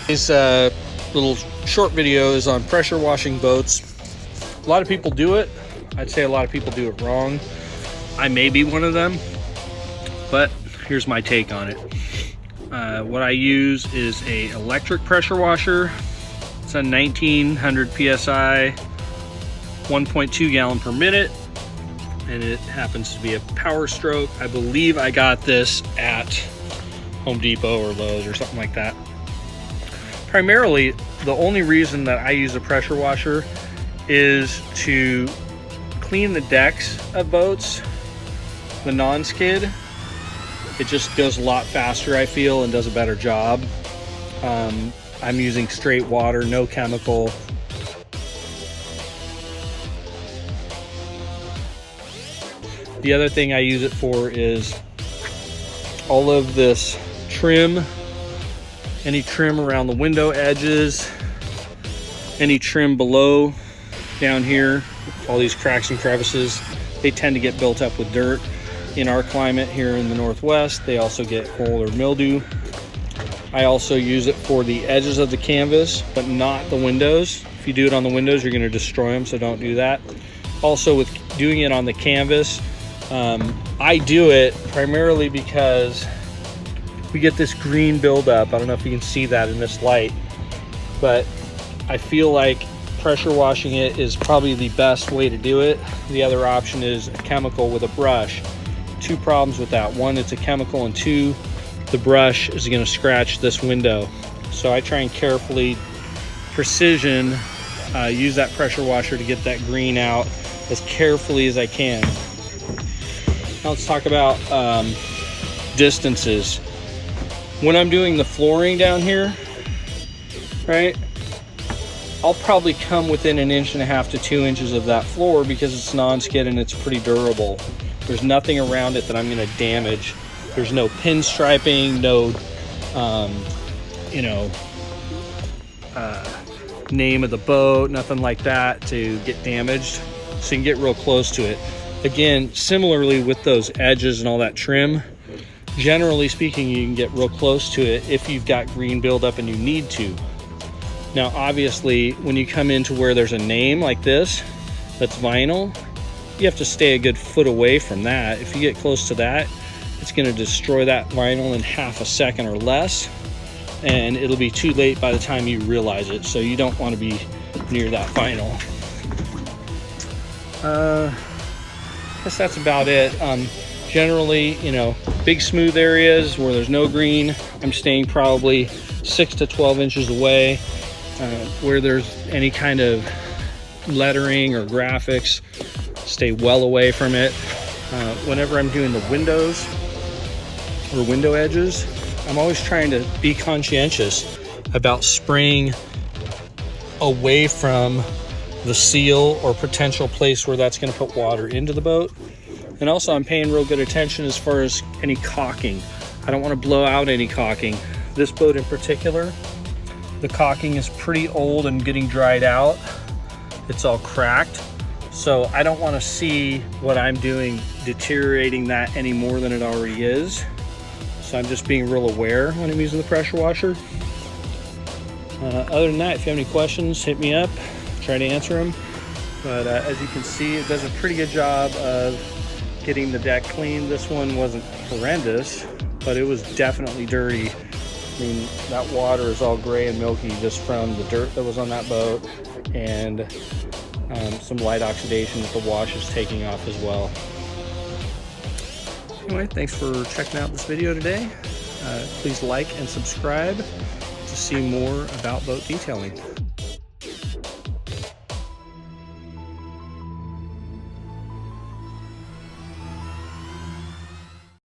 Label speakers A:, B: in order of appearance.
A: This little short video is on pressure washing boats. A lot of people do it. I'd say a lot of people do it wrong. I may be one of them, but here's my take on it. What I use is a electric pressure washer. It's a 1900 PSI, 1.2 gallon per minute, and it happens to be a Power Stroke. I believe I got this at Home Depot or Lowe's or something like that. Primarily, the only reason that I use a pressure washer is to clean the decks of boats, the non-skid. It just goes a lot faster, I feel, and does a better job. I'm using straight water, no chemical. The other thing I use it for is all of this trim, any trim around the window edges, any trim below down here, all these cracks and crevices, they tend to get built up with dirt. In our climate here in the Northwest, they also get mold or mildew. I also use it for the edges of the canvas, but not the windows. If you do it on the windows, you're gonna destroy them, so don't do that. Also, with doing it on the canvas, I do it primarily because we get this green buildup. I don't know if you can see that in this light, but I feel like pressure washing it is probably the best way to do it. The other option is a chemical with a brush. Two problems with that. One, it's a chemical, and two, the brush is going to scratch this window. So I try and carefully, precision, use that pressure washer to get that green out as carefully as I can. Now let's talk about distances. When I'm doing the flooring down here, right, I'll probably come within 1.5 to 2 inches of that floor because it's non-skid and it's pretty durable. There's nothing around it that I'm going to damage. There's no pinstriping, no, name of the boat, nothing like that to get damaged. So you can get real close to it. Again, similarly with those edges and all that trim, generally speaking, you can get real close to it if you've got green buildup and you need to. Now, obviously, when you come into where there's a name like this, that's vinyl, you have to stay a good foot away from that. If you get close to that, it's going to destroy that vinyl in half a second or less, and it'll be too late by the time you realize it. So you don't want to be near that vinyl. I guess that's about it. Generally, big smooth areas where there's no green, I'm staying probably 6 to 12 inches away. Where there's any kind of lettering or graphics, stay well away from it. Whenever I'm doing the windows or window edges, I'm always trying to be conscientious about spraying away from the seal or potential place where that's going to put water into the boat. And also, I'm paying real good attention as far as any caulking. I don't want to blow out any caulking. This boat in particular, the caulking is pretty old and getting dried out. It's all cracked. So I don't want to see what I'm doing deteriorating that any more than it already is. So I'm just being real aware when I'm using the pressure washer. Other than that, if you have any questions, hit me up. Try to answer them. But as you can see, it does a pretty good job of getting the deck clean. This one wasn't horrendous, but it was definitely dirty. I mean, that water is all gray and milky just from the dirt that was on that boat, and some light oxidation that the wash is taking off as well. Anyway, thanks for checking out this video today. Please like and subscribe to see more about boat detailing.